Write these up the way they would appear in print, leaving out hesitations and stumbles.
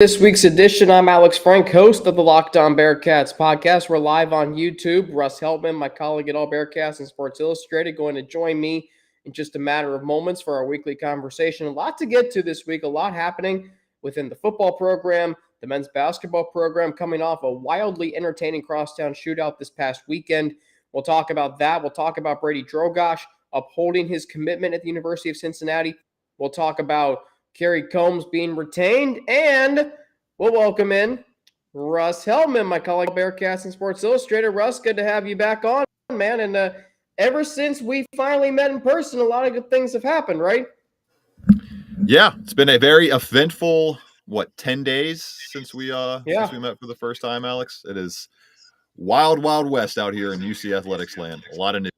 This week's edition, I'm Alex Frank, host of the Locked On Bearcats podcast. We're live on YouTube. Russ Heltman, my colleague at All Bearcats and Sports Illustrated, going to join me in just a matter of moments for our weekly conversation. A lot to get to this week, a lot happening within the football program, the men's basketball program, coming off a wildly entertaining Crosstown Shootout this past weekend. We'll talk about that. We'll talk about Brady Drogosh upholding his commitment at the University of Cincinnati. We'll talk about Kerry Coombs being retained, and we'll welcome in Russ Heltman, my colleague, Bearcats and Sports Illustrated. Russ, good to have you back on, man. And ever since we finally met in person, a lot of good things have happened, right? Yeah, it's been a very eventful, 10 days since we met for the first time, Alex. It is wild, wild west out here in UC Athletics land. A lot of news.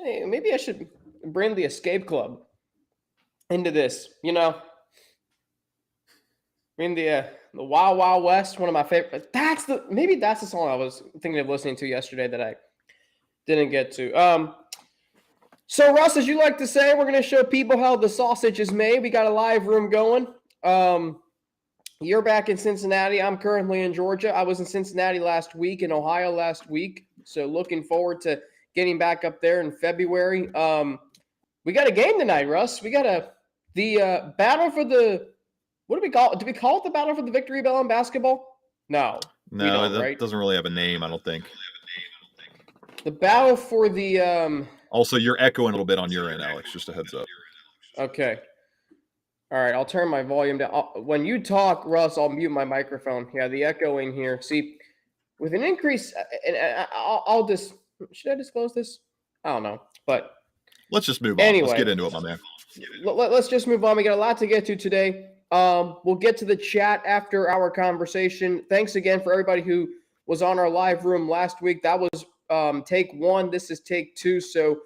Maybe I should bring the Escape Club into this, I mean, the Wild Wild West, one of my favorite. That's the song I was thinking of listening to yesterday that I didn't get to. So Russ, as you like to say, we're going to show people how the sausage is made. We got a live room going. You're back in Cincinnati. I'm currently in Georgia. I was in Cincinnati last week, in Ohio last week. So looking forward to getting back up there in February. We got a game tonight, Russ. We got the battle for the, what do we call it? Do we call it the battle for the victory bell in basketball? No, that doesn't really have a name, I don't think. The battle for the Also, you're echoing a little bit on your end, Alex, just a heads up. Okay. All right, I'll turn my volume down. When you talk, Russ, I'll mute my microphone. Yeah, the echoing here. See, with an increase, and I'll just, should I disclose this? I don't know, but let's just move on. Anyway, let's get into it, my man. Let's just move on. We got a lot to get to today. We'll get to the chat after our conversation. Thanks again for everybody who was on our live room last week. That was take one. This is take two. So,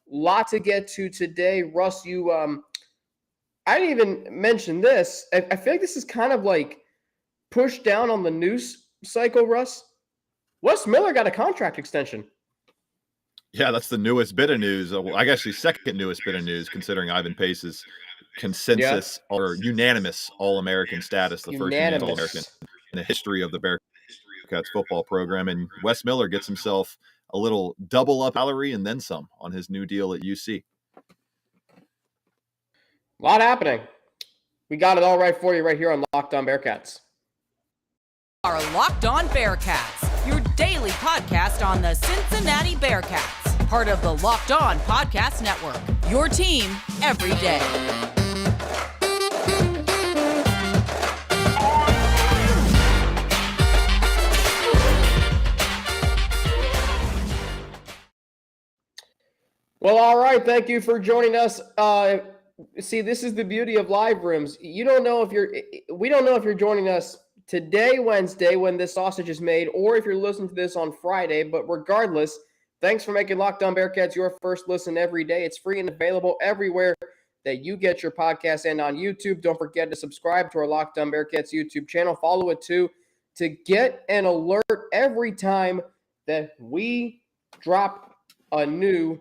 lot to get to today. Russ, you I didn't even mention this. I feel like this is kind of like pushed down on the news cycle, Russ. Wes Miller got a contract extension. Yeah, that's the newest bit of news. Well, I guess the second newest bit of news, considering Ivan Pace's consensus or unanimous All-American status, the first unanimous All-American in the history of the Bearcats football program. And Wes Miller gets himself a little double up salary and then some on his new deal at UC. A lot happening. We got it all right for you right here on Locked On Bearcats. Our Locked On Bearcats, your daily podcast on the Cincinnati Bearcats. Part of the Locked On Podcast Network, your team every day. Well, all right. Thank you for joining us. See, this is the beauty of live rooms. We don't know if you're joining us today, Wednesday, when this sausage is made, or if you're listening to this on Friday. But regardless, thanks for making Locked On Bearcats your first listen every day. It's free and available everywhere that you get your podcast and on YouTube. Don't forget to subscribe to our Locked On Bearcats YouTube channel. Follow it too to get an alert every time that we drop a new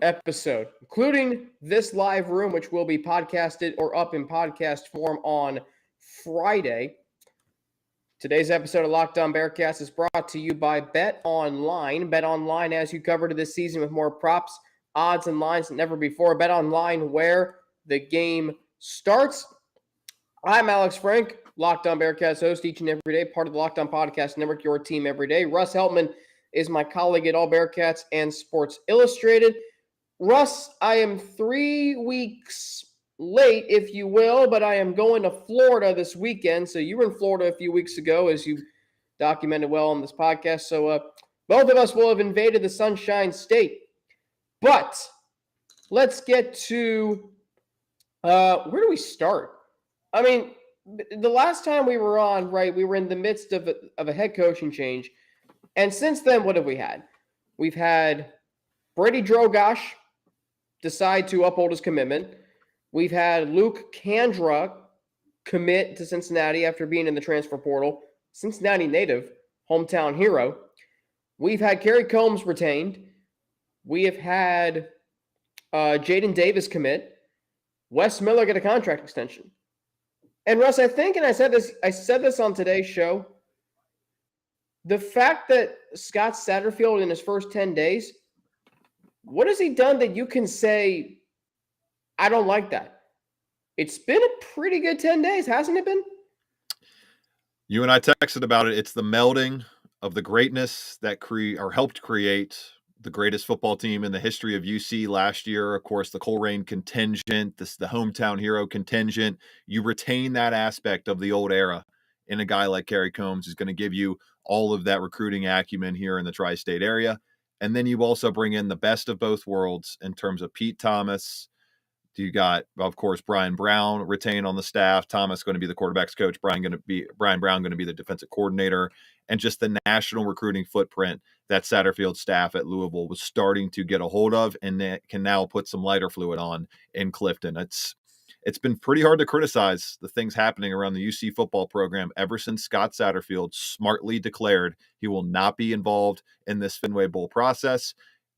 episode, including this live room, which will be podcasted or up in podcast form on Friday. Today's episode of Locked On Bearcats is brought to you by Bet Online. Bet Online as you covered this season with more props, odds, and lines than ever before. Bet Online, where the game starts. I'm Alex Frank, Locked On Bearcats host each and every day, part of the Locked On Podcast Network, your team every day. Russ Heltman is my colleague at All Bearcats and Sports Illustrated. Russ, I am 3 weeks late, if you will, but I am going to Florida this weekend. So you were in Florida a few weeks ago, as you documented well on this podcast. So both of us will have invaded the Sunshine State. But let's get to where do we start? I mean, the last time we were on, right, we were in the midst of a head coaching change. And since then, what have we had? We've had Brady Drogosh decide to uphold his commitment. We've had Luke Kandra commit to Cincinnati after being in the transfer portal. Cincinnati native, hometown hero. We've had Kerry Coombs retained. We have had Jaden Davis commit. Wes Miller get a contract extension. And Russ, I think, and I said this on today's show, the fact that Scott Satterfield in his first 10 days, what has he done that you can say, I don't like that? It's been a pretty good 10 days, hasn't it been? You and I texted about it. It's the melding of the greatness that helped create the greatest football team in the history of UC last year. Of course, the Coleraine contingent, the hometown hero contingent. You retain that aspect of the old era in a guy like Kerry Coombs, who's going to give you all of that recruiting acumen here in the tri-state area. And then you also bring in the best of both worlds in terms of Pete Thomas. You got, of course, Brian Brown retained on the staff. Thomas going to be the quarterback's coach. Brian Brown going to be the defensive coordinator, and just the national recruiting footprint that Satterfield's staff at Louisville was starting to get a hold of, and that can now put some lighter fluid on in Clifton. It's been pretty hard to criticize the things happening around the UC football program ever since Scott Satterfield smartly declared he will not be involved in this Fenway Bowl process,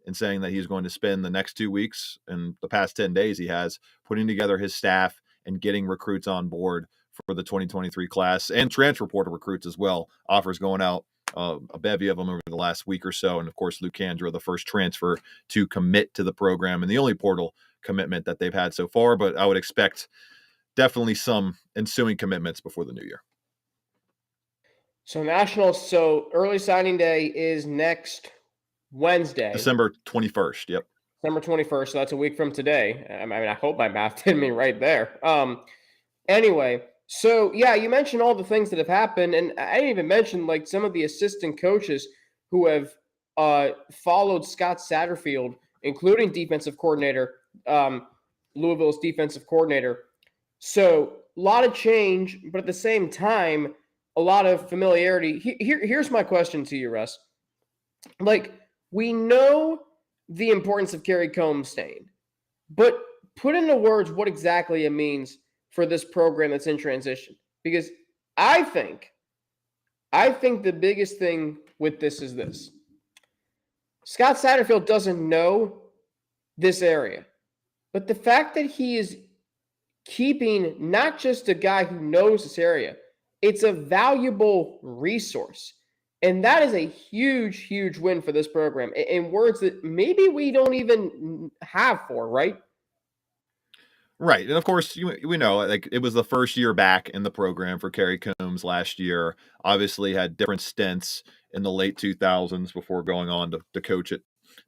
and saying that he's going to spend the next 2 weeks and the past 10 days he has putting together his staff and getting recruits on board for the 2023 class, and transfer portal recruits as well. Offers going out, a bevy of them over the last week or so. And of course, Luke Andrew, the first transfer to commit to the program and the only portal commitment that they've had so far. But I would expect definitely some ensuing commitments before the new year. So early signing day is next Wednesday. December 21st. Yep. December 21st. So that's a week from today. I mean, I hope my math did me right there. Anyway, so yeah, you mentioned all the things that have happened, and I didn't even mention like some of the assistant coaches who have followed Scott Satterfield, including defensive coordinator, Louisville's defensive coordinator. So a lot of change, but at the same time, a lot of familiarity. Here's my question to you, Russ. Like, we know the importance of Kerry Coombs staying, but put into words what exactly it means for this program that's in transition. Because I think the biggest thing with this is this. Scott Satterfield doesn't know this area, but the fact that he is keeping not just a guy who knows this area, it's a valuable resource. And that is a huge, huge win for this program in words that maybe we don't even have for, right? Right. And of course, we know like it was the first year back in the program for Kerry Coombs last year. Obviously had different stints in the late 2000s before going on to coach at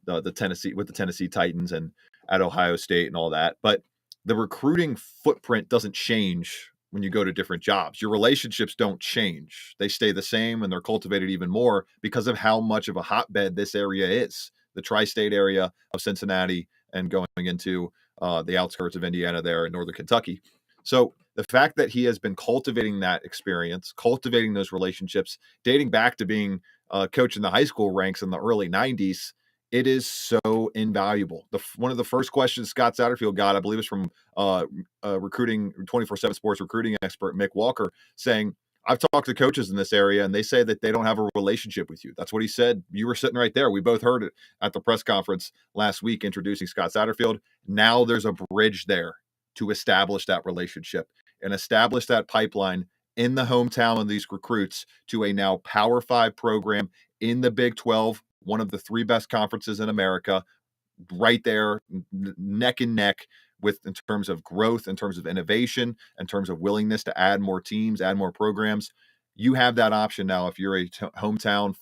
the Tennessee Titans and at Ohio State and all that. But the recruiting footprint doesn't change when you go to different jobs. Your relationships don't change. They stay the same, and they're cultivated even more because of how much of a hotbed this area is. The tri-state area of Cincinnati and going into the outskirts of Indiana there in northern Kentucky. So the fact that he has been cultivating that experience, cultivating those relationships, dating back to being a coach in the high school ranks in the early 90s, it is so invaluable. One of the first questions Scott Satterfield got, I believe, is from recruiting 24/7 sports recruiting expert Mick Walker, saying, I've talked to coaches in this area and they say that they don't have a relationship with you. That's what he said. You were sitting right there. We both heard it at the press conference last week introducing Scott Satterfield. Now there's a bridge there to establish that relationship and establish that pipeline in the hometown of these recruits to a now Power 5 program in the Big 12, one of the three best conferences in America, right there, neck and neck with in terms of growth, in terms of innovation, in terms of willingness to add more teams, add more programs. You have that option now if you're a hometown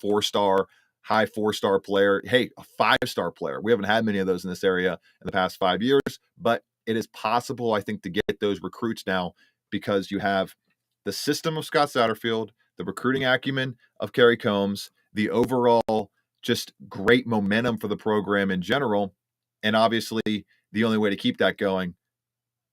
high four-star player. Hey, a five-star player. We haven't had many of those in this area in the past 5 years, but it is possible, I think, to get those recruits now because you have the system of Scott Satterfield, the recruiting acumen of Kerry Coombs, the overall just great momentum for the program in general. And obviously, the only way to keep that going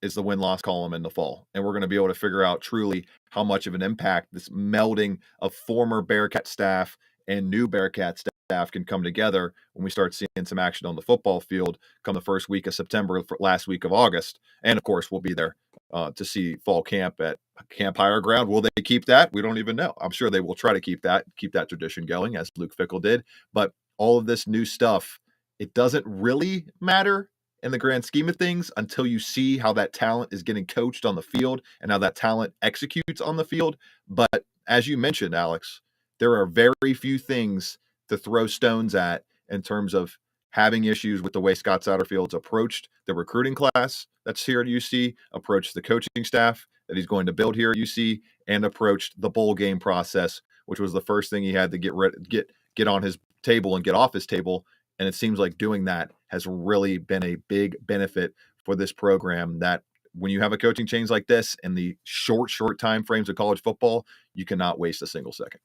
is the win-loss column in the fall. And we're going to be able to figure out truly how much of an impact this melding of former Bearcat staff and new Bearcat staff can come together when we start seeing some action on the football field come the first week of September, last week of August. And of course, we'll be there to see fall camp at Camp Higher Ground. Will they keep that? We don't even know. I'm sure they will try to keep that tradition going as Luke Fickell did. But all of this new stuff, it doesn't really matter in the grand scheme of things until you see how that talent is getting coached on the field and how that talent executes on the field. But as you mentioned, Alex, there are very few things to throw stones at in terms of having issues with the way Scott Satterfield's approached the recruiting class that's here at UC, approached the coaching staff that he's going to build here at UC, and approached the bowl game process, which was the first thing he had to get on his table and get off his table. And it seems like doing that has really been a big benefit for this program, that when you have a coaching change like this in the short time frames of college football, you cannot waste a single second.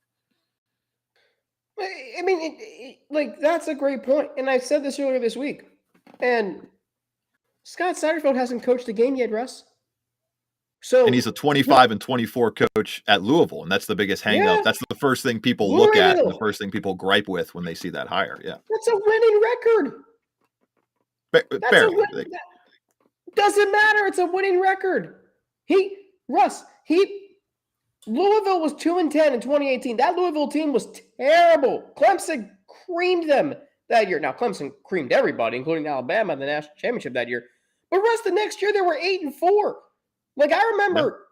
I mean, that's a great point. And I said this earlier this week. And Scott Satterfield hasn't coached a game yet, Russ. And he's a 25-24 coach at Louisville, and that's the biggest hang-up. That's the first thing people look at, and the first thing people gripe with when they see that hire. Yeah, that's a winning record. Doesn't matter. It's a winning record. Louisville was 2-10 in 2018. That Louisville team was terrible. Clemson creamed them that year. Now, Clemson creamed everybody, including Alabama, in the national championship that year. But Russ, the next year they were 8-4. Like, I remember,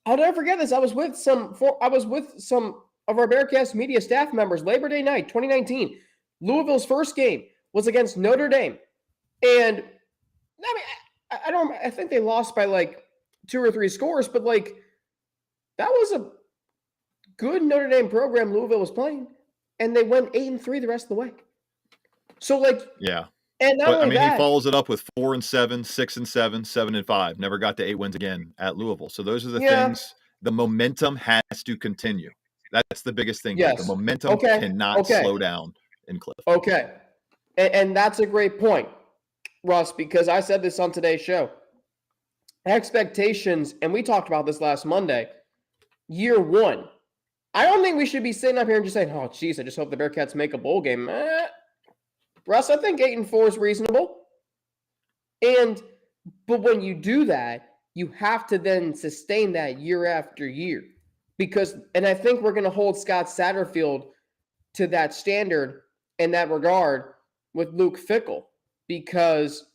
I'll never forget this. I was with some of our Bearcats media staff members Labor Day night, 2019. Louisville's first game was against Notre Dame. And I mean, I think they lost by like 2 or 3 scores, but like, that was a good Notre Dame program Louisville was playing, and they went 8-3 the rest of the way. So, like, yeah. And not only that, he follows it up with 4-7, 6-7, 7-5. Never got to 8 wins again at Louisville. So those are the things. The momentum has to continue. That's the biggest thing. Yes. The momentum cannot slow down in Cliff. Okay. And that's a great point, Russ, because I said this on today's show. Expectations, and we talked about this last Monday, year one. I don't think we should be sitting up here and just saying, oh, geez, I just hope the Bearcats make a bowl game. Russ, I think 8-4 is reasonable. But when you do that, you have to then sustain that year after year. And I think we're going to hold Scott Satterfield to that standard in that regard with Luke Fickell. Because,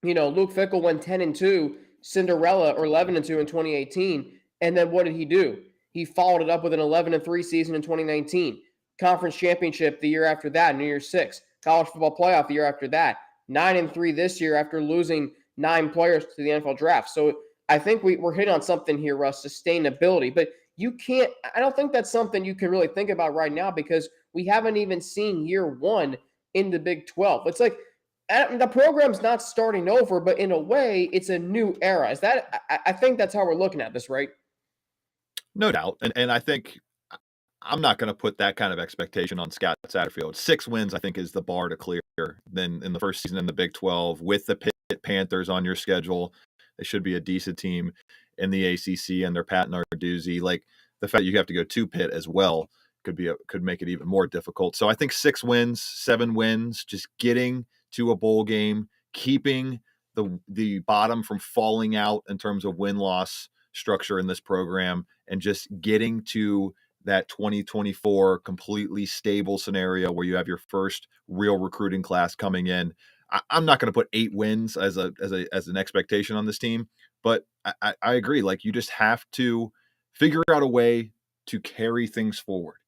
Luke Fickell went 10-2, Cinderella, or 11-2 in 2018. And then what did he do? He followed it up with an 11-3 season in 2019. Conference championship the year after that, New Year's 6. College football playoff the year after that. 9-3 this year after losing 9 players to the NFL draft. So I think we're hitting on something here, Russ, sustainability. But I don't think that's something you can really think about right now because we haven't even seen year one in the Big 12. It's like the program's not starting over, but in a way, it's a new era. I think that's how we're looking at this, right? No doubt. And I think I'm not going to put that kind of expectation on Scott Satterfield. 6 wins, I think, is the bar to clear. Then in the first season in the Big 12 with the Pitt Panthers on your schedule, they should be a decent team in the ACC, and they're Pat Narduzzi. Like, the fact you have to go to Pitt as well could make it even more difficult. So I think 6 wins, 7 wins, just getting to a bowl game, keeping the bottom from falling out in terms of win-loss structure in this program, and just getting to that 2024 completely stable scenario where you have your first real recruiting class coming in. I'm not going to put 8 wins as an expectation on this team, but I agree. Like, you just have to figure out a way to carry things forward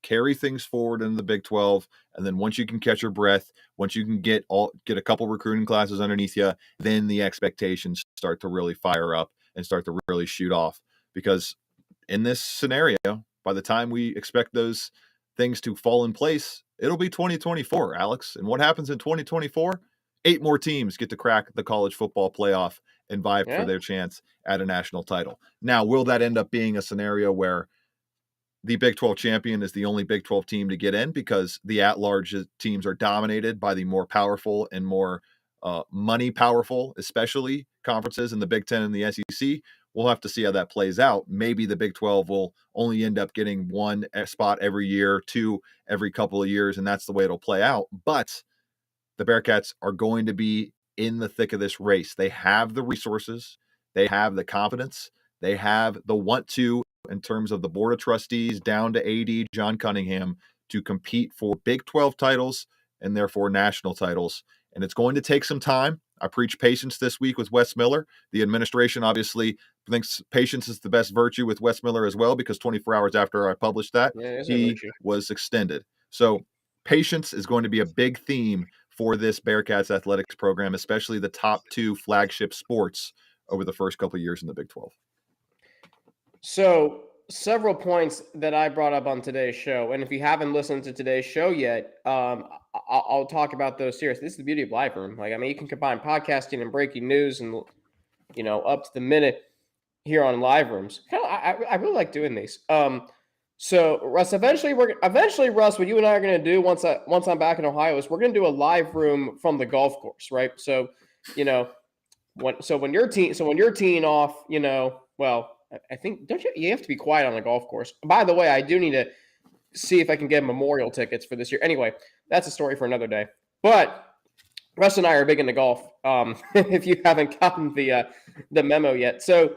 in the Big 12. And then once you can catch your breath, once you can get a couple recruiting classes underneath you, then the expectations start to really fire up and start to really shoot off. Because in this scenario, by the time we expect those things to fall in place, it'll be 2024, Alex. And what happens in 2024? 8 more teams get to crack the college football playoff and vie for their chance at a national title. Now, will that end up being a scenario where the Big 12 champion is the only Big 12 team to get in because the at-large teams are dominated by the more powerful and more money powerful, especially conferences in the Big 10 and the SEC? We'll have to see how that plays out. Maybe the Big 12 will only end up getting 1 spot every year, 2 every couple of years, and that's the way it'll play out. But the Bearcats are going to be in the thick of this race. They have the resources. They have the confidence. They have the want to, in terms of the Board of Trustees down to AD John Cunningham, to compete for Big 12 titles and therefore national titles. and it's going to take some time. I preach patience this week with Wes Miller. The administration obviously thinks patience is the best virtue with Wes Miller as well, because 24 hours after I published that, he was extended. So patience is going to be a big theme for this Bearcats athletics program, especially the top two flagship sports over the first couple of years in the Big 12. So several points that I brought up on today's show, and if you haven't listened to today's show yet, I'll talk about those here. This is the beauty of Live Room. Like, I mean, you can combine podcasting and breaking news and, you know, up to the minute here on Live Rooms. I really like doing these. So Russ, eventually, Russ, what you and I are going to do once I'm back in Ohio is we're going to do a live room from the golf course, right? So, you know, when you're teeing off, you know, well, I think you have to be quiet on the golf course. By the way, I do need to see if I can get memorial tickets for this year. Anyway, that's a story for another day. But Russ and I are big into golf. If you haven't gotten the memo yet, so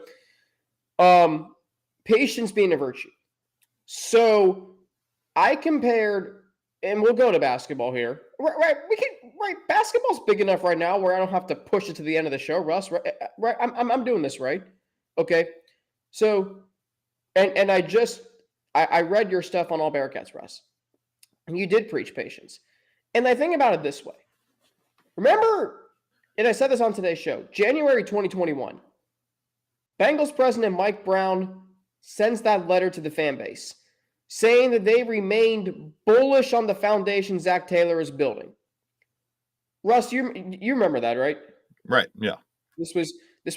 patience being a virtue. So I compared, and we'll go to basketball here. Right, basketball's big enough right now where I don't have to push it to the end of the show, Russ. Right, I'm doing this right. Okay, so and I read your stuff on All Bearcats, Russ, and you did preach patience. And I think about it this way. Remember, and I said this on today's show, January 2021, Bengals president Mike Brown sends that letter to the fan base saying that they remained bullish on the foundation Zach Taylor is building. Russ, you remember that, right? Right, yeah. This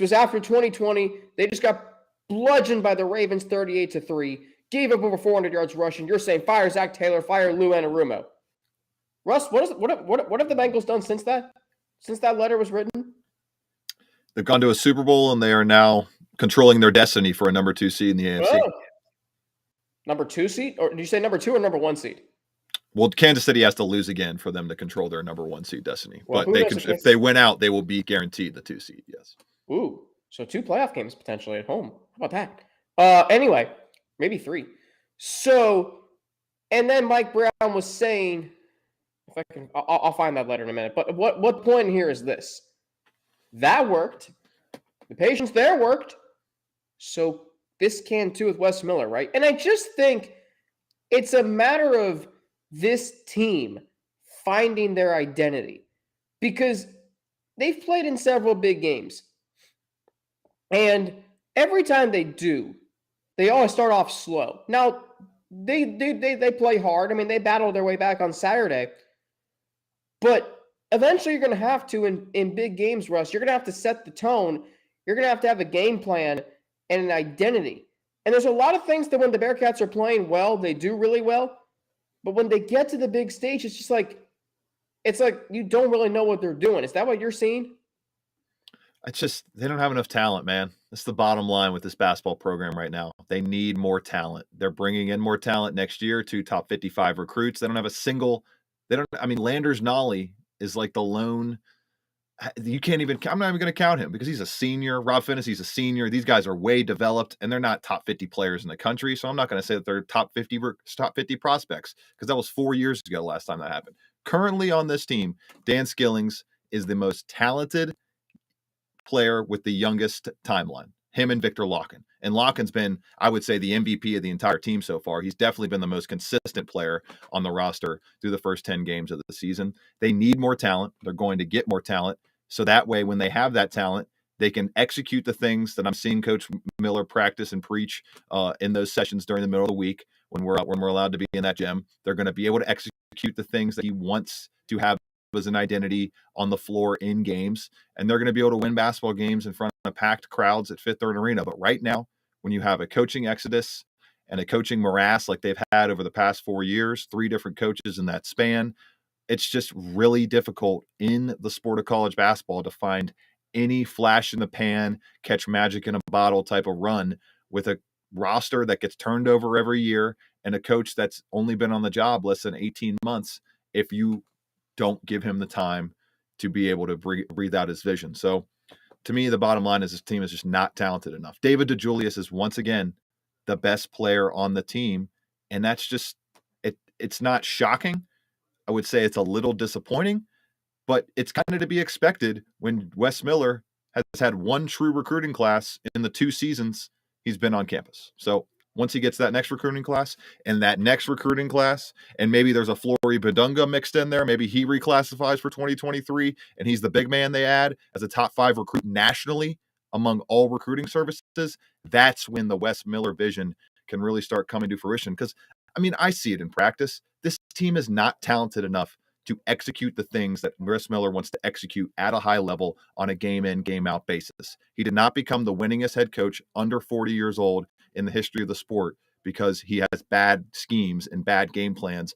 was after 2020. They just got bludgeoned by the Ravens 38-3, gave up over 400 yards rushing. You're saying fire Zach Taylor, fire Lou Anarumo. Russ, what have the Bengals done since that letter was written? They've gone to a Super Bowl, and they are now controlling their destiny for a number 2 seed in the AFC. Oh. Number 2 seed? Or did you say number 2 or number 1 seed? Well, Kansas City has to lose again for them to control their number 1 seed destiny. Well, but if they win out, they will be guaranteed the 2 seed, yes. Ooh, so 2 playoff games potentially at home. How about that? Anyway, maybe 3. So, and then Mike Brown was saying, if I can, I'll find that letter in a minute. But what point here is this? That worked. The patience there worked. So this can too with Wes Miller, right? And I just think it's a matter of this team finding their identity, because they've played in several big games. And every time they do, they always start off slow. Now, they play hard. I mean, they battled their way back on Saturday. But eventually you're going to have to, in big games, Russ, you're going to have to set the tone. You're going to have a game plan and an identity. And there's a lot of things that when the Bearcats are playing well, they do really well. But when they get to the big stage, it's like you don't really know what they're doing. Is that what you're seeing? It's just they don't have enough talent, man. That's the bottom line with this basketball program right now. They need more talent. They're bringing in more talent next year, 2 top 55 recruits. They don't have a single – Landers Nolly is like the lone – you can't even – I'm not even going to count him because he's a senior. Rob Finnis, he's a senior. These guys are way developed, and they're not top 50 players in the country, so I'm not going to say that they're top 50 prospects because that was 4 years ago last time that happened. Currently on this team, Dan Skillings is the most talented player with the youngest timeline, him and Victor Locken. And Locken's been, I would say, the MVP of the entire team so far. He's definitely been the most consistent player on the roster through the first 10 games of the season. They need more talent. They're going to get more talent. So that way, when they have that talent, they can execute the things that I'm seeing Coach Miller practice and preach in those sessions during the middle of the week when we're allowed to be in that gym. They're going to be able to execute the things that he wants to have as an identity on the floor in games, and they're going to be able to win basketball games in front of packed crowds at Fifth Third Arena. But right now, when you have a coaching exodus and a coaching morass like they've had over the past 4 years, 3 different coaches in that span, it's just really difficult in the sport of college basketball to find any flash in the pan, catch magic in a bottle type of run with a roster that gets turned over every year and a coach that's only been on the job less than 18 months if you don't give him the time to be able to breathe out his vision. So to me, the bottom line is this team is just not talented enough. David DeJulius is once again the best player on the team. And that's just, it's not shocking. I would say it's a little disappointing, but it's kind of to be expected when Wes Miller has had one true recruiting class in the 2 seasons he's been on campus. So once he gets that next recruiting class, and maybe there's a Flory Badunga mixed in there, maybe he reclassifies for 2023, and he's the big man they add as a top 5 recruit nationally among all recruiting services, that's when the Wes Miller vision can really start coming to fruition. Because, I mean, I see it in practice. This team is not talented enough to execute the things that Wes Miller wants to execute at a high level on a game-in, game-out basis. He did not become the winningest head coach under 40 years old in the history of the sport because he has bad schemes and bad game plans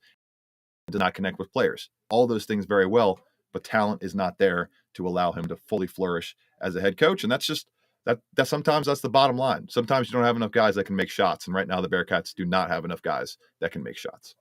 and does not connect with players. All those things very well, but talent is not there to allow him to fully flourish as a head coach. And that's just that sometimes that's the bottom line. Sometimes you don't have enough guys that can make shots. And right now the Bearcats do not have enough guys that can make shots.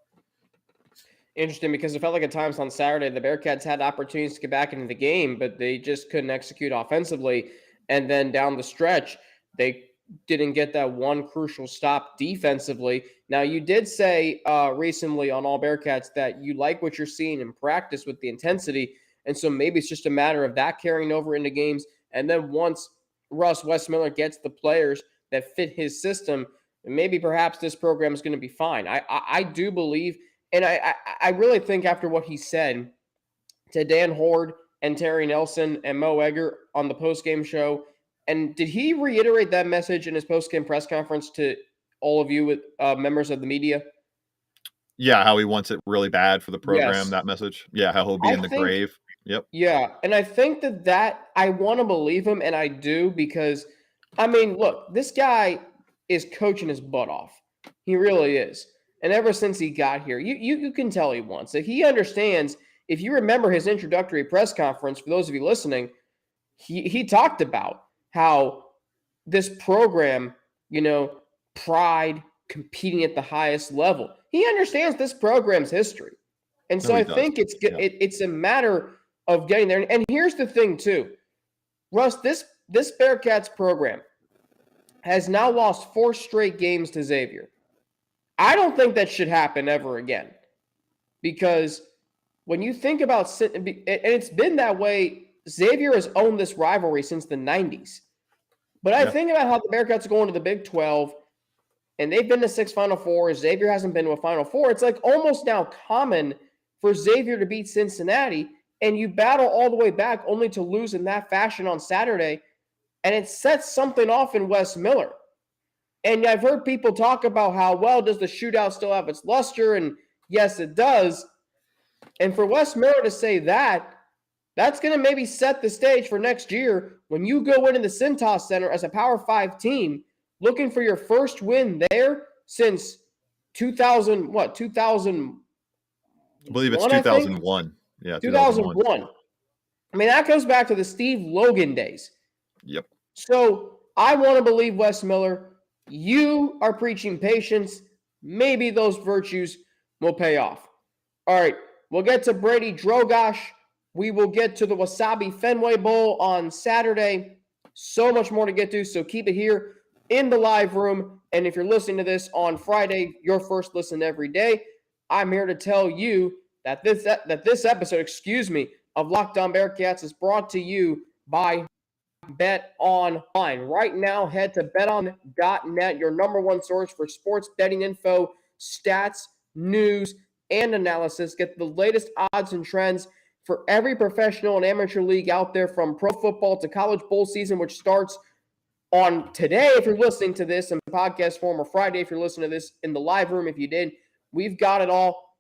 Interesting, because it felt like at times on Saturday the Bearcats had opportunities to get back into the game, but they just couldn't execute offensively. And then down the stretch, they didn't get that one crucial stop defensively. Now, you did say recently on All Bearcats that you like what you're seeing in practice with the intensity, and so maybe it's just a matter of that carrying over into games. And then once Wes Miller gets the players that fit his system, maybe perhaps this program is going to be fine. I do believe, and I really think after what he said to Dan Horde and Terry Nelson and Mo Egger on the postgame show, and did he reiterate that message in his postgame press conference to all of you with members of the media? Yeah, how he wants it really bad for the program, Yes. that message. Yeah, how he'll be in the grave. Yep. Yeah, and I think that I want to believe him, and I do, because, I mean, look, this guy is coaching his butt off. He really is. And ever since he got here, you can tell he wants it. He understands. If you remember his introductory press conference, for those of you listening, he talked about how this program, pride, competing at the highest level. He understands this program's history. And so I think it's a matter of getting there. And here's the thing, too. Russ, this Bearcats program has now lost 4 straight games to Xavier. I don't think that should happen ever again. Because when you think about – and it's been that way. Xavier has owned this rivalry since the 90s. But I think about how the Bearcats are going to the Big 12, and they've been to 6 Final Fours. Xavier hasn't been to a Final Four. It's like almost now common for Xavier to beat Cincinnati, and you battle all the way back only to lose in that fashion on Saturday, and it sets something off in Wes Miller. And I've heard people talk about how, well, does the shootout still have its luster? And yes, it does. And for Wes Miller to say that, that's going to maybe set the stage for next year when you go into the Cintas Center as a Power 5 team, looking for your first win there since 2000. I believe it's 2001. Yeah, 2001. I mean, that goes back to the Steve Logan days. Yep. So I want to believe Wes Miller. You are preaching patience. Maybe those virtues will pay off. All right, we'll get to Brady Drogosh. We will get to the Wasabi Fenway Bowl on Saturday. So much more to get to, so keep it here in the live room. And if you're listening to this on Friday, your first listen every day, I'm here to tell you that this episode, of Locked On Bearcats is brought to you by Bet Online. Right now, head to beton.net, your number one source for sports betting info, stats, news, and analysis. Get the latest odds and trends for every professional and amateur league out there, from pro football to college bowl season, which starts on today if you're listening to this in podcast form, or Friday if you're listening to this in the live room. If you did, we've got it all.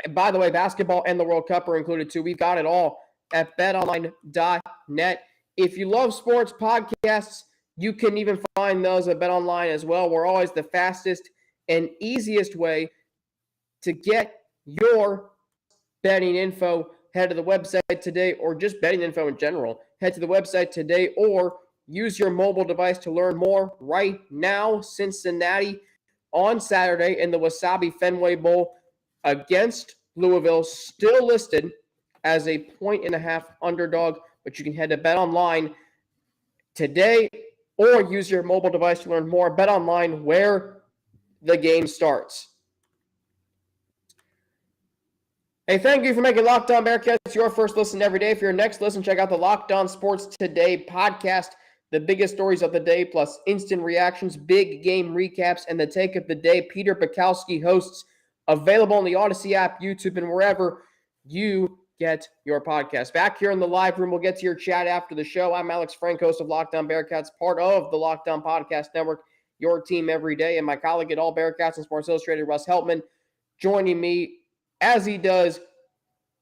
And by the way, basketball and the World Cup are included too. We've got it all at betonline.net. If you love sports podcasts, you can even find those at BetOnline as well. We're always the fastest and easiest way to get your betting info. Head to the website today, or just betting info in general. Head to the website today, or use your mobile device to learn more. Right now, Cincinnati on Saturday in the Wasabi Fenway Bowl against Louisville, still listed as a 1.5 underdog, but you can head to BetOnline today or use your mobile device to learn more. BetOnline, where the game starts. Hey, thank you for making Locked On Bearcats your first listen every day. For your next listen, check out the Locked On Sports Today podcast, the biggest stories of the day, plus instant reactions, big game recaps, and the take of the day. Peter Bukowski hosts, available on the Odyssey app, YouTube, and wherever you get your podcast. Back here in the live room, we'll get to your chat after the show. I'm Alex Frank, host of Locked On Bearcats, part of the Locked On Podcast Network, your team every day, and my colleague at All Bearcats and Sports Illustrated, Russ Heltman, joining me as he does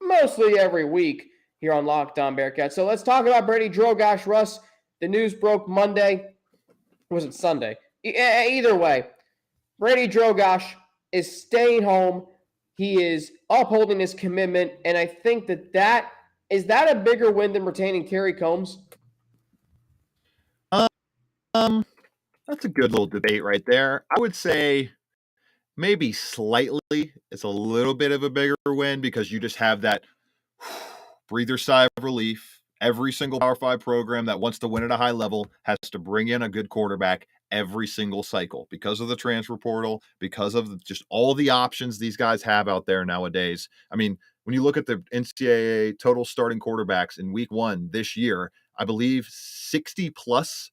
mostly every week here on Locked On Bearcats. So let's talk about Brady Drogosh. Russ, the news broke Monday. Or was it Sunday? Either way, Brady Drogosh is staying home. He is upholding his commitment, and I think that is that a bigger win than retaining Kerry Coombs? That's a good little debate right there. I would say maybe slightly. It's a little bit of a bigger win because you just have that breather sigh of relief. Every single Power 5 program that wants to win at a high level has to bring in a good quarterback every single cycle because of the transfer portal, because of just all the options these guys have out there nowadays. I mean, when you look at the NCAA total starting quarterbacks in week 1 this year, I believe 60 plus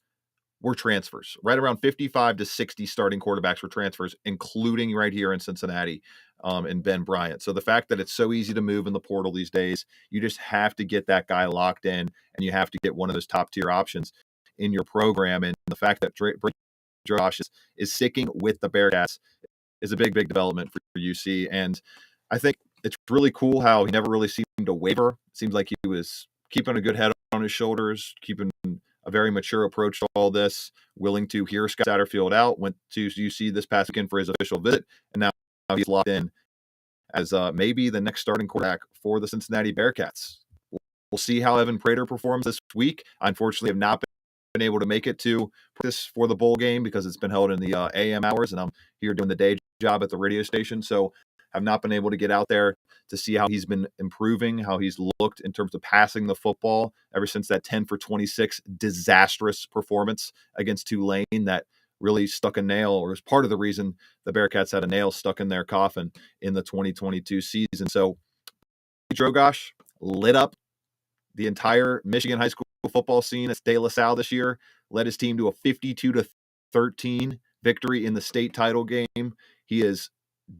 were transfers. Right around 55 to 60 starting quarterbacks were transfers, including right here in Cincinnati and Ben Bryant. So the fact that it's so easy to move in the portal these days, you just have to get that guy locked in, and you have to get one of those top tier options in your program. And the fact that Josh is sticking with the Bearcats is a big, big development for UC. And I think it's really cool how he never really seemed to waver. It seems like he was keeping a good head on his shoulders, keeping a very mature approach to all this, willing to hear Scott Satterfield out, went to UC this past weekend for his official visit, and now he's locked in as maybe the next starting quarterback for the Cincinnati Bearcats. We'll see how Evan Prater performs this week. I unfortunately have not been able to make it to this for the bowl game because it's been held in the AM hours, and I'm here doing the day job at the radio station, so I've not been able to get out there to see how he's been improving, how he's looked in terms of passing the football ever since that 10 for 26 disastrous performance against Tulane that really stuck a nail, or was part of the reason the Bearcats had a nail stuck in their coffin in the 2022 season. So Drogosh lit up the entire Michigan high school football scene at De La Salle this year, led his team to a 52-13 victory in the state title game. He is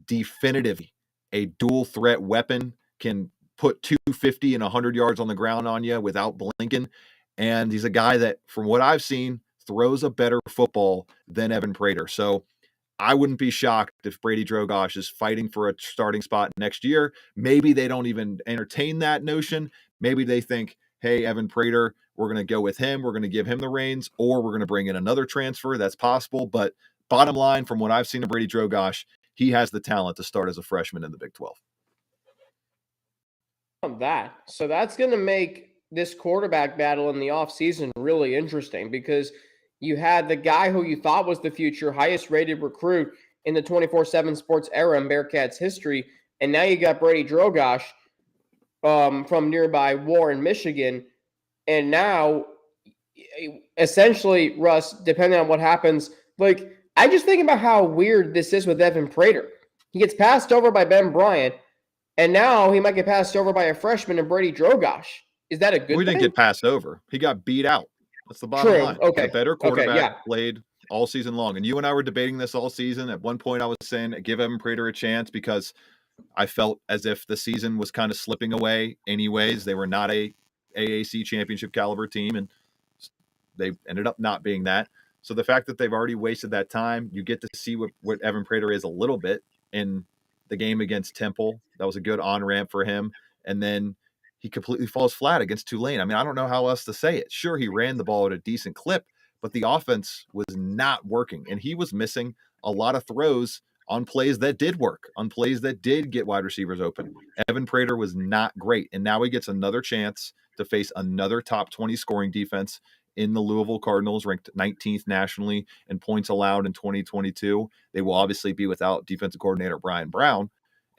definitively a dual threat weapon, can put 250 and 100 yards on the ground on you without blinking. And he's a guy that, from what I've seen, throws a better football than Evan Prater. So I wouldn't be shocked if Brady Drogosh is fighting for a starting spot next year. Maybe they don't even entertain that notion. Maybe they think, hey, Evan Prater, we're going to go with him. We're going to give him the reins, or we're going to bring in another transfer. That's possible. But bottom line, from what I've seen of Brady Drogosh, he has the talent to start as a freshman in the Big 12. So that's going to make this quarterback battle in the offseason really interesting, because you had the guy who you thought was the future highest rated recruit in the 24/7 sports era in Bearcats history, and now you got Brady Drogosh from nearby Warren, Michigan, and now essentially, Russ, depending on what happens, like, I just think about how weird this is with Evan Prater. He gets passed over by Ben Bryant, and now he might get passed over by a freshman in Brady Drogosh. Is that a good thing? We didn't get passed over. He got beat out. That's the bottom line. Okay. The better quarterback played all season long. And you and I were debating this all season. At one point I was saying, give Evan Prater a chance, because I felt as if the season was kind of slipping away anyways. They were not a AAC championship caliber team, and they ended up not being that. So the fact that they've already wasted that time, you get to see what Evan Prater is a little bit in the game against Temple. That was a good on-ramp for him. And then he completely falls flat against Tulane. I mean, I don't know how else to say it. Sure, he ran the ball at a decent clip, but the offense was not working. And he was missing a lot of throws on plays that did work, on plays that did get wide receivers open. Evan Prater was not great. And now he gets another chance to face another top 20 scoring defense in the Louisville Cardinals, ranked 19th nationally in points allowed in 2022. They will obviously be without defensive coordinator Brian Brown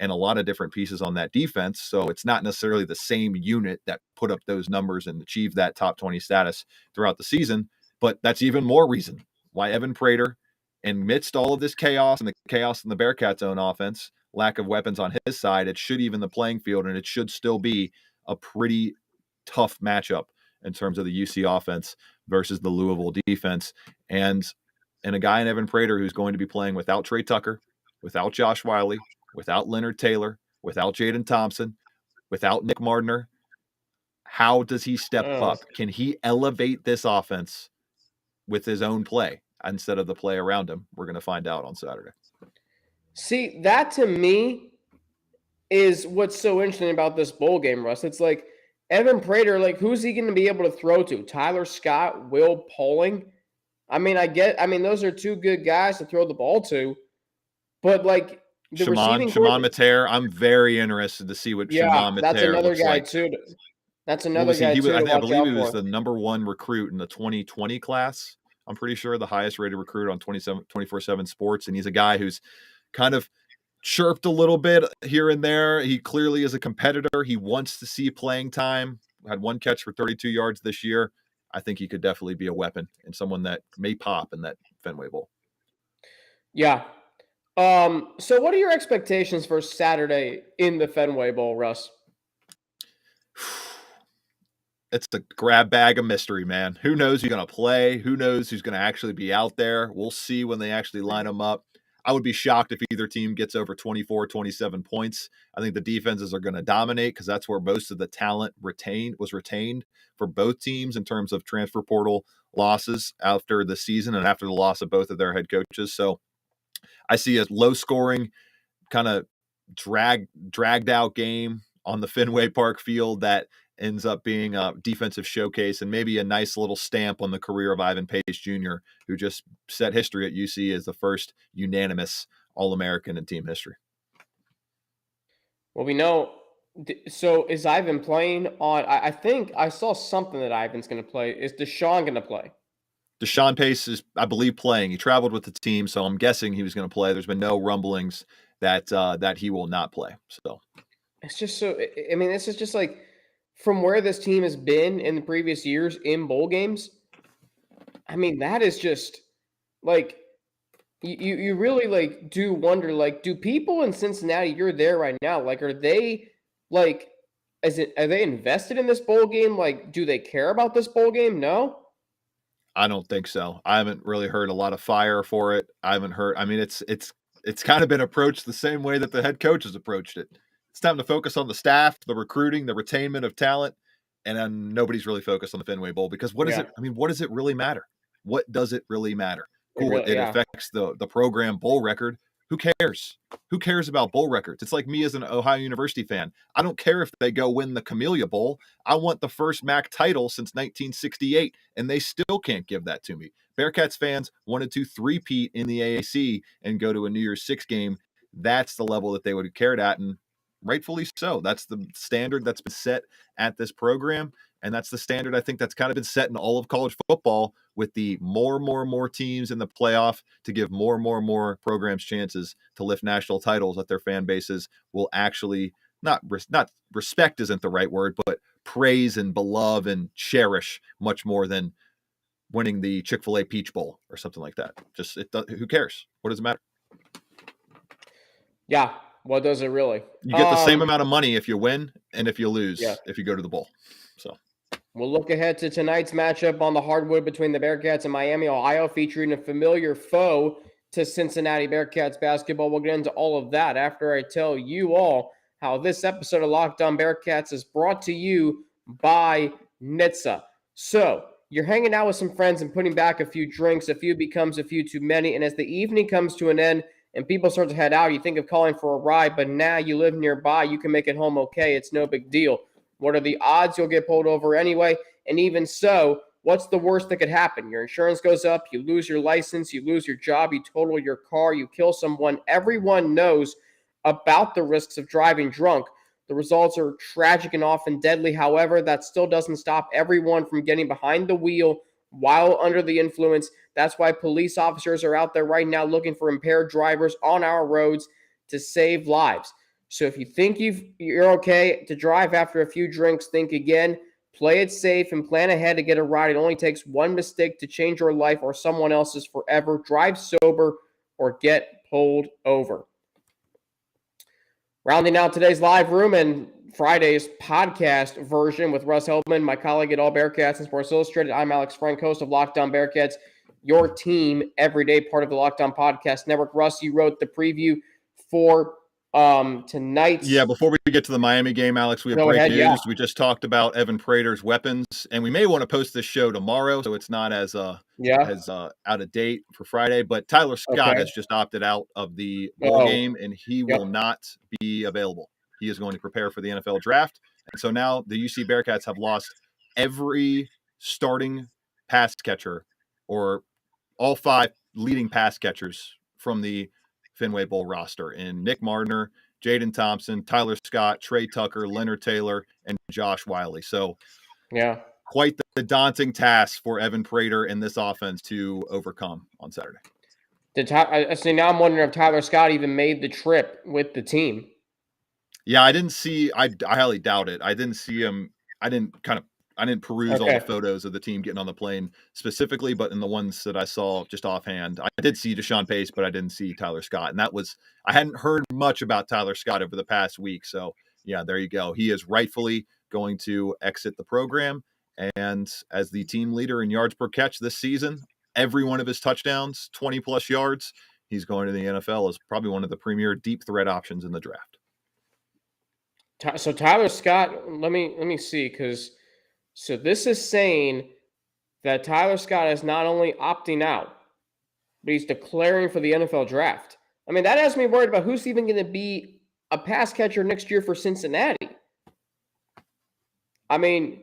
and a lot of different pieces on that defense. So it's not necessarily the same unit that put up those numbers and achieved that top 20 status throughout the season. But that's even more reason why Evan Prater, amidst all of this chaos and the chaos in the Bearcats' own offense, lack of weapons on his side, it should even the playing field, and it should still be a pretty tough matchup in terms of the UC offense versus the Louisville defense. And a guy in Evan Prater who's going to be playing without Trey Tucker, without Josh Wiley, without Leonard Taylor, without Jaden Thompson, without Nick Mardner. How does he step up? Can he elevate this offense with his own play instead of the play around him? We're going to find out on Saturday. See, that to me is what's so interesting about this bowl game, Russ. It's like Evan Prater, like who's he going to be able to throw to? Tyler Scott, Will Poling? I mean, those are two good guys to throw the ball to, but like the Shimon Mater, I'm very interested to see what Shimon Mater that's another looks guy like. too. That's another guy too. I believe he was the number 1 recruit in the 2020 class. I'm pretty sure the highest rated recruit on 24/7 Sports, and he's a guy who's kind of chirped a little bit here and there. He clearly is a competitor. He wants to see playing time. Had 1 catch for 32 yards this year. I think he could definitely be a weapon and someone that may pop in that Fenway Bowl. Yeah. So what are your expectations for Saturday in the Fenway Bowl, Russ? It's a grab bag of mystery, man. Who knows who's going to play? Who knows who's going to actually be out there? We'll see when they actually line them up. I would be shocked if either team gets over 24, 27 points. I think the defenses are going to dominate because that's where most of the talent was retained for both teams in terms of transfer portal losses after the season and after the loss of both of their head coaches. So I see a low-scoring, kind of dragged out game on the Fenway Park field that ends up being a defensive showcase and maybe a nice little stamp on the career of Ivan Pace Jr., who just set history at UC as the first unanimous All-American in team history. Well, we know. So is Ivan playing on? I think I saw something that Ivan's going to play. Is Deshaun going to play? Deshaun Pace is, I believe, playing. He traveled with the team, so I'm guessing he was going to play. There's been no rumblings that he will not play. So it's just so. I mean, this is just like from where this team has been in the previous years in bowl games. I mean, that is just like you really like do wonder, like, do people in Cincinnati, you're there right now, like, are they like, are they invested in this bowl game? Like, do they care about this bowl game? No. I don't think so. I haven't really heard a lot of fire for it. I haven't heard. I mean, it's kind of been approached the same way that the head coach has approached it. It's time to focus on the staff, the recruiting, the retainment of talent, and then nobody's really focused on the Fenway Bowl because what is it? I mean, what does it really matter? What does it really matter? Cool, it affects the program bowl record. Who cares? Who cares about bowl records? It's like me as an Ohio University fan. I don't care if they go win the Camellia Bowl. I want the first MAC title since 1968, and they still can't give that to me. Bearcats fans wanted to three-peat in the AAC and go to a New Year's Six game. That's the level that they would have cared at, and rightfully so. That's the standard that's been set at this program, and that's the standard I think that's kind of been set in all of college football with the more teams in the playoff to give more programs chances to lift national titles that their fan bases will actually not respect isn't the right word, but praise and beloved and cherish much more than winning the Chick-fil-A Peach Bowl or something like that. Just who cares? What does it matter? Yeah. What does it really? You get the same amount of money if you win and if you lose, if you go to the bowl. So we'll look ahead to tonight's matchup on the hardwood between the Bearcats and Miami, Ohio, featuring a familiar foe to Cincinnati Bearcats basketball. We'll get into all of that after I tell you all how this episode of Locked On Bearcats is brought to you by NHTSA. So you're hanging out with some friends and putting back a few drinks. A few becomes a few too many. And as the evening comes to an end and people start to head out, you think of calling for a ride, but now you live nearby. You can make it home okay. It's no big deal. What are the odds you'll get pulled over anyway? And even so, what's the worst that could happen? Your insurance goes up, you lose your license, you lose your job, you total your car, you kill someone. Everyone knows about the risks of driving drunk. The results are tragic and often deadly. However, that still doesn't stop everyone from getting behind the wheel while under the influence. That's why police officers are out there right now looking for impaired drivers on our roads to save lives. So if you think you're okay to drive after a few drinks, think again. Play it safe and plan ahead to get a ride. It only takes one mistake to change your life or someone else's forever. Drive sober or get pulled over. Rounding out today's live room and Friday's podcast version with Russ Heltman, my colleague at All Bearcats and Sports Illustrated. I'm Alex Frank, host of Locked On Bearcats, your team every day, part of the Locked On Podcast Network. Russ, you wrote the preview for tonight's. Yeah, before we get to the Miami game, Alex, we have breaking news. Yeah. We just talked about Evan Prater's weapons, and we may want to post this show tomorrow, so it's not as out of date for Friday. But Tyler Scott has just opted out of the bowl game, and he will not be available. He is going to prepare for the NFL draft, and so now the UC Bearcats have lost every starting pass catcher, or all 5 leading pass catchers from the Fenway Bowl roster, in Nick Mardner, Jaden Thompson, Tyler Scott, Trey Tucker, Leonard Taylor, and Josh Wiley. So, quite the daunting task for Evan Prater in this offense to overcome on Saturday. Now I'm wondering if Tyler Scott even made the trip with the team. Yeah, I didn't see. I highly doubt it. I didn't see him. I didn't peruse all the photos of the team getting on the plane specifically, but in the ones that I saw just offhand, I did see Deshaun Pace, but I didn't see Tyler Scott. And I hadn't heard much about Tyler Scott over the past week. So yeah, there you go. He is rightfully going to exit the program. And as the team leader in yards per catch this season, every one of his touchdowns, 20 plus yards, he's going to the NFL as probably one of the premier deep threat options in the draft. So Tyler Scott, let me see, so this is saying that Tyler Scott is not only opting out, but he's declaring for the NFL draft. I mean, that has me worried about who's even going to be a pass catcher next year for Cincinnati. I mean,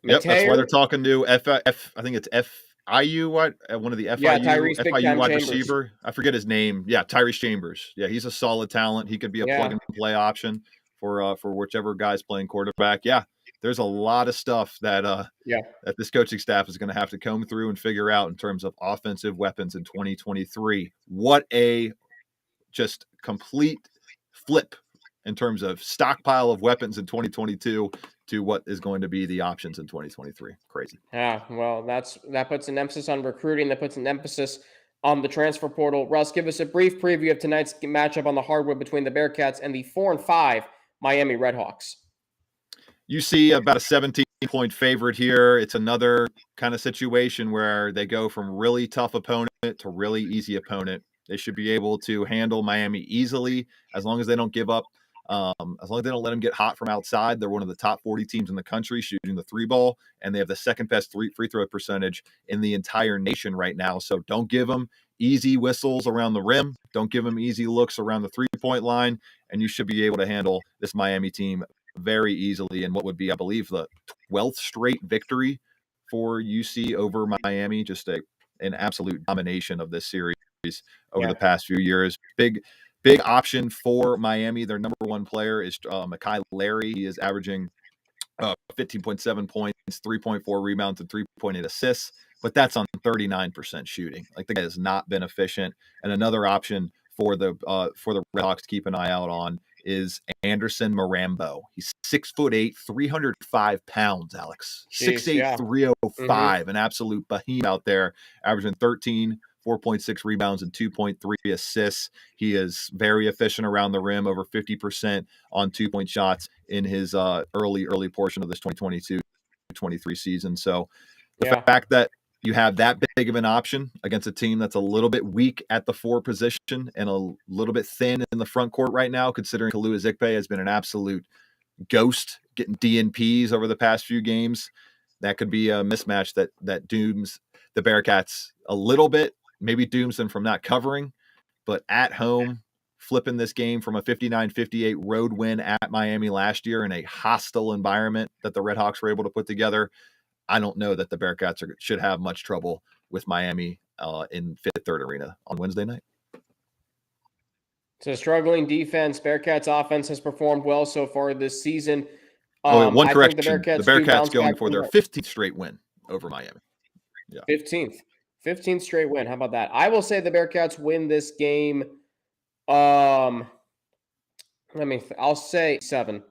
that's why they're talking to I think it's FIU, one of the FIU wide receiver. I forget his name. Yeah, Tyrese Chambers. Yeah, he's a solid talent. He could be a plug-and-play option for whichever guy's playing quarterback. Yeah, there's a lot of stuff that that this coaching staff is going to have to comb through and figure out in terms of offensive weapons in 2023. What a just complete flip in terms of stockpile of weapons in 2022 to what is going to be the options in 2023. Crazy. Yeah, well, that puts an emphasis on recruiting. That puts an emphasis on the transfer portal. Russ, give us a brief preview of tonight's matchup on the hardwood between the Bearcats and the 4-5 Miami Redhawks. You see about a 17-point favorite here. It's another kind of situation where they go from really tough opponent to really easy opponent. They should be able to handle Miami easily as long as they don't give up. As long as they don't let them get hot from outside. They're one of the top 40 teams in the country shooting the 3-ball, and they have the second best free throw percentage in the entire nation right now. So don't give them easy whistles around the rim. Don't give them easy looks around the 3-point line, and you should be able to handle this Miami team very easily in what would be, I believe, the 12th straight victory for UC over Miami. Just an absolute domination of this series over the past few years. Big option for Miami. Their number one player is Mekhi Larry. He is averaging 15.7 points, 3.4 rebounds, and 3.8 assists. But that's on 39% shooting. Like, the guy has not been efficient. And another option for the Redhawks to keep an eye out on is Anderson Marambo. He's 6'8", 305 pounds, Alex. 6'8", 305, an absolute behemoth out there, averaging 4.6 rebounds and 2.3 assists. He is very efficient around the rim, over 50% on 2-point shots in his early portion of this 2022-23 season. So the fact that you have that big of an option against a team that's a little bit weak at the 4 position and a little bit thin in the front court right now, considering Kalu Ezikpe has been an absolute ghost, getting DNPs over the past few games, that could be a mismatch that dooms the Bearcats a little bit. Maybe dooms them from not covering, but at home, flipping this game from a 59-58 road win at Miami last year in a hostile environment that the Redhawks were able to put together, I don't know that the Bearcats should have much trouble with Miami in Fifth Third Arena on Wednesday night. So struggling defense. Bearcats offense has performed well so far this season. One correction. The Bearcats going for their 15th straight win over Miami. Yeah. 15th straight win. How about that? I will say the Bearcats win this game. I'll say 7.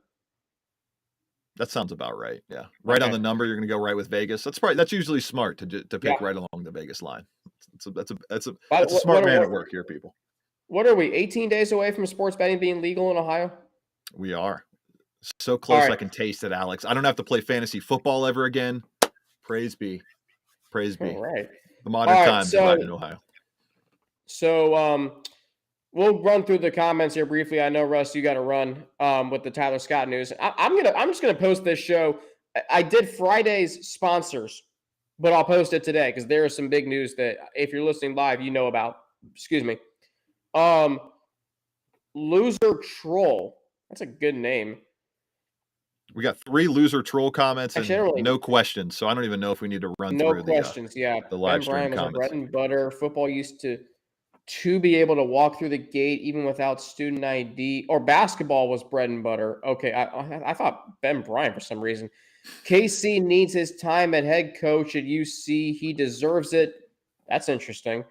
That sounds about right. Yeah. Right on the number. You're going to go right with Vegas. That's usually smart to pick right along the Vegas line. That's a smart man at work here, people. What are we, 18 days away from sports betting being legal in Ohio? We are. So close right. I can taste it, Alex. I don't have to play fantasy football ever again. Praise be. Praise be. All right. The modern All right, times arrived in Ohio. So we'll run through the comments here briefly. I know, Russ, you got to run with the Tyler Scott news. I'm just gonna post this show. I did Friday's sponsors, but I'll post it today because there is some big news that if you're listening live, you know about. Excuse me. Loser Troll. That's a good name. We got 3 loser troll comments and Actually, no questions, so I don't even know if we need to run no through questions. Yeah, the live Ben stream Bryant was a comments. bread and butter. Football used to be able to walk through the gate even without student ID, or basketball was bread and butter. Okay, I thought Ben Bryant for some reason. KC needs his time at head coach at UC. He deserves it. That's interesting.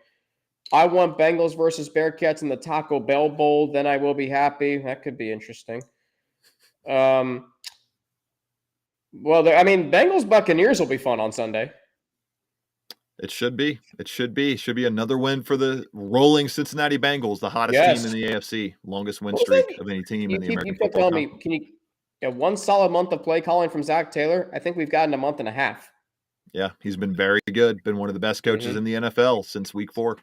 I want Bengals versus Bearcats in the Taco Bell Bowl. Then I will be happy. That could be interesting. Well, Bengals Buccaneers will be fun on Sunday. It should be. It should be. Should be another win for the rolling Cincinnati Bengals, the hottest team in the AFC, longest win streak of any team in the American Football Conference. Can you get one solid month of play calling from Zach Taylor? I think we've gotten a month and a half. Yeah, he's been very good. Been one of the best coaches in the NFL since week 4.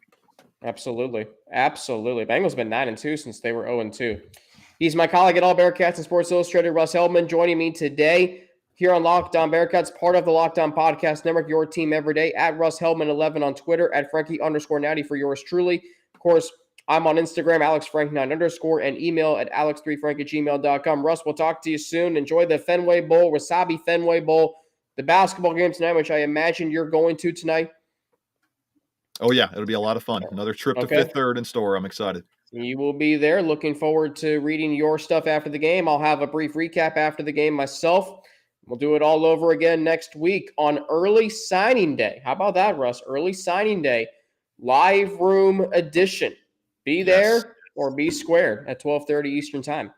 Absolutely. Bengals been 9-2 since they were 0-2. He's my colleague at All Bearcats and Sports Illustrated, Russ Heltman, joining me today here on Locked On Bearcats, part of the Locked On Podcast Network, your team every day, at Russ Heltman11 on Twitter, at Frankie_Natty for yours truly. Of course, I'm on Instagram, AlexFrank9_, and email at alex3frank@gmail.com. Russ, we'll talk to you soon. Enjoy the Fenway Bowl, Wasabi Fenway Bowl, the basketball game tonight, which I imagine you're going to tonight. Oh, yeah, it'll be a lot of fun. Another trip to Fifth Third in store. I'm excited. You will be there. Looking forward to reading your stuff after the game. I'll have a brief recap after the game myself. We'll do it all over again next week on early signing day. How about that, Russ? Early signing day, live room edition. Be there or be squared at 12:30 Eastern time.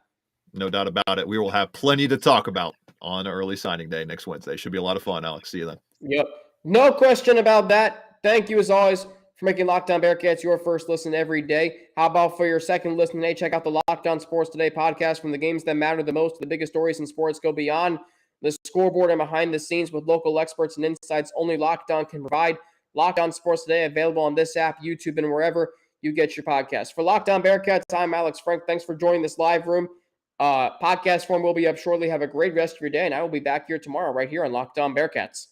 No doubt about it. We will have plenty to talk about on early signing day next Wednesday. Should be a lot of fun, Alex. See you then. Yep. No question about that. Thank you, as always, for making Locked On Bearcats your first listen every day. How about for your second listen today? Check out the Locked On Sports Today podcast. From the games that matter the most to the biggest stories in sports, go beyond the scoreboard and behind the scenes with local experts and insights only Locked On can provide. Locked On Sports Today, available on this app, YouTube, and wherever you get your podcasts. For Locked On Bearcats, I'm Alex Frank. Thanks for joining this live room. Podcast form will be up shortly. Have a great rest of your day, and I will be back here tomorrow right here on Locked On Bearcats.